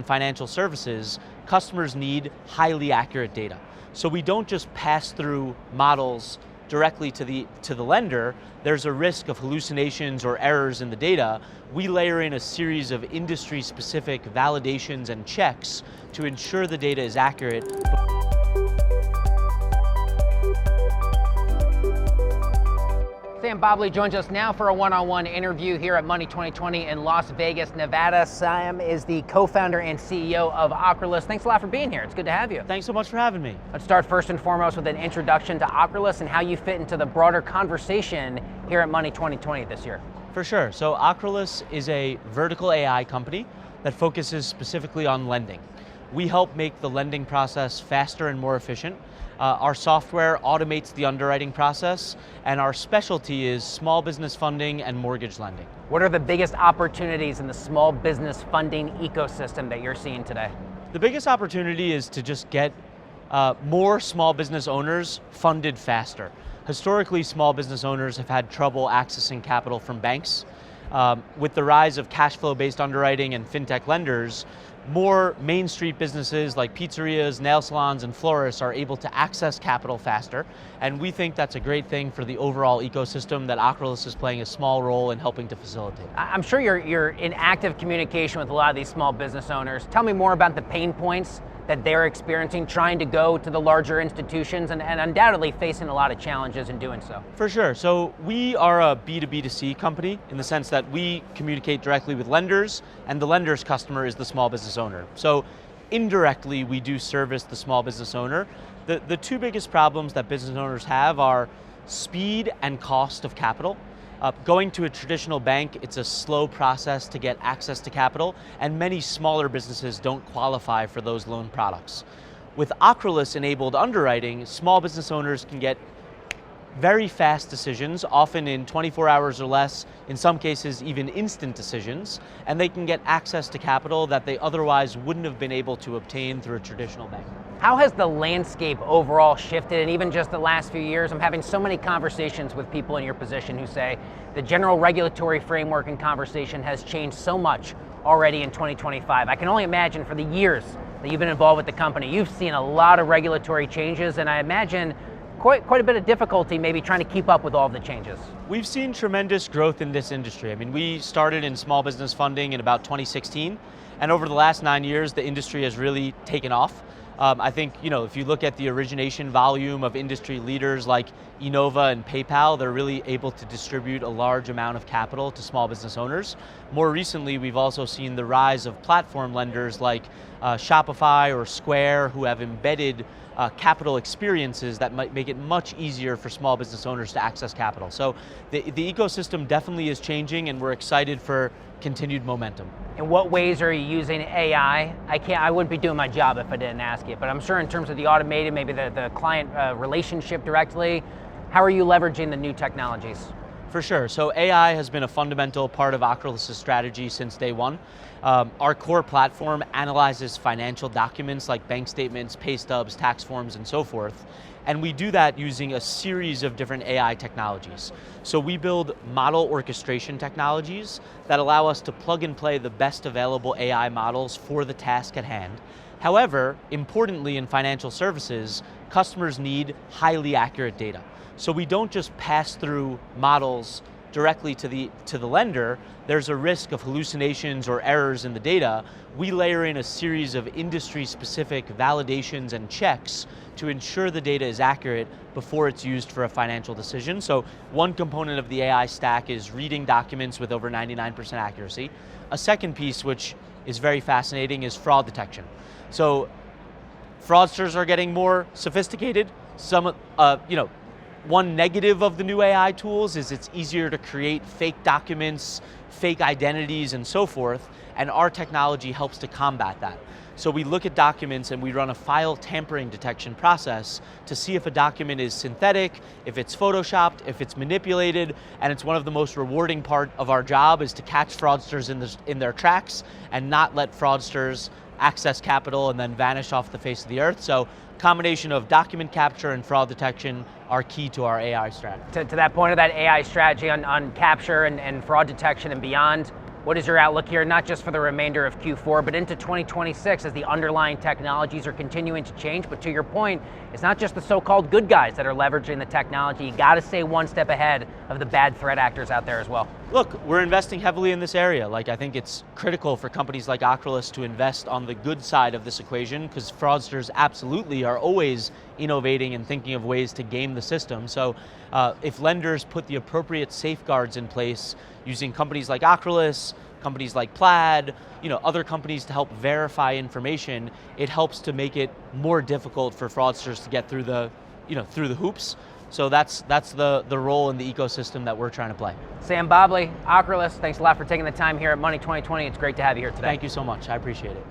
in financial services, customers need highly accurate data. So we don't just pass through models directly to the lender. There's a risk of hallucinations or errors in the data. We layer in a series of industry-specific validations and checks to ensure the data is accurate. Sam Bobley joins us now for a one-on-one interview here at Money 2020 in Las Vegas, Nevada. Sam is the co-founder and CEO of Ocrolus. Thanks a lot for being here. It's good to have you. Thanks so much for having me. Let's start first and foremost with an introduction to Ocrolus and how you fit into the broader conversation here at Money 2020 this year. For sure. So Ocrolus is a vertical AI company that focuses specifically on lending. We help make the lending process faster and more efficient. Our software automates the underwriting process, and our specialty is small business funding and mortgage lending. What are the biggest opportunities in the small business funding ecosystem that you're seeing today? The biggest opportunity is to just get more small business owners funded faster. Historically, small business owners have had trouble accessing capital from banks. With the rise of cash flow-based underwriting and fintech lenders, more Main Street businesses like pizzerias, nail salons, and florists are able to access capital faster, and we think that's a great thing for the overall ecosystem that Ocrolus is playing a small role in helping to facilitate. I'm sure you're in active communication with a lot of these small business owners. Tell me more about the pain points that they're experiencing trying to go to the larger institutions and undoubtedly facing a lot of challenges in doing so. For sure. So we are a B2B2C company in the sense that we communicate directly with lenders, and the lender's customer is the small business owner. So indirectly, we do service the small business owner. The two biggest problems that business owners have are speed and cost of capital. Going to a traditional bank, it's a slow process to get access to capital, and many smaller businesses don't qualify for those loan products. With Ocrolus-enabled underwriting, small business owners can get very fast decisions, often in 24 hours or less, in some cases even instant decisions, and they can get access to capital that they otherwise wouldn't have been able to obtain through a traditional bank. How has the landscape overall shifted, and even just the last few years? I'm having so many conversations with people in your position who say the general regulatory framework and conversation has changed so much already in 2025. I can only imagine for the years that you've been involved with the company, you've seen a lot of regulatory changes, and I imagine quite a bit of difficulty maybe trying to keep up with all of the changes. We've seen tremendous growth in this industry. I mean, we started in small business funding in about 2016, and over the last 9 years, the industry has really taken off. I think, if you look at the origination volume of industry leaders like Innova and PayPal, they're really able to distribute a large amount of capital to small business owners. More recently, we've also seen the rise of platform lenders like Shopify or Square, who have embedded capital experiences that might make it much easier for small business owners to access capital. So the ecosystem definitely is changing, and we're excited for continued momentum. In what ways are you using AI? I wouldn't be doing my job if I didn't ask you, but I'm sure in terms of the automated, maybe the client relationship directly, how are you leveraging the new technologies? For sure. So AI has been a fundamental part of Ocrolus' strategy since day one. Our core platform analyzes financial documents like bank statements, pay stubs, tax forms, and so forth. And we do that using a series of different AI technologies. So we build model orchestration technologies that allow us to plug and play the best available AI models for the task at hand. However, importantly in financial services, customers need highly accurate data. So we don't just pass through models directly to the lender. There's a risk of hallucinations or errors in the data. We layer in a series of industry-specific validations and checks to ensure the data is accurate before it's used for a financial decision. So one component of the AI stack is reading documents with over 99% accuracy. A second piece, which is very fascinating, is fraud detection. So fraudsters are getting more sophisticated. One negative of the new AI tools is it's easier to create fake documents, fake identities, and so forth, and our technology helps to combat that. So we look at documents and we run a file tampering detection process to see if a document is synthetic, if it's photoshopped, if it's manipulated, and it's one of the most rewarding part of our job is to catch fraudsters in their tracks and not let fraudsters access capital and then vanish off the face of the earth. So combination of document capture and fraud detection are key to our AI strategy. To that point of that AI strategy on capture and fraud detection and beyond, What is your outlook here, not just for the remainder of Q4, but into 2026 as the underlying technologies are continuing to change? But to your point, it's not just the so-called good guys that are leveraging the technology. You got to stay one step ahead of the bad threat actors out there as well. Look, we're investing heavily in this area. Like, I think it's critical for companies like Ocrolus to invest on the good side of this equation, because fraudsters absolutely are always innovating and thinking of ways to game the system. So if lenders put the appropriate safeguards in place using companies like Ocrolus, companies like Plaid, other companies to help verify information, it helps to make it more difficult for fraudsters to get through the hoops. So that's the role in the ecosystem that we're trying to play. Sam Bobley, Ocrolus, thanks a lot for taking the time here at Money 2020. It's great to have you here today. Thank you so much, I appreciate it.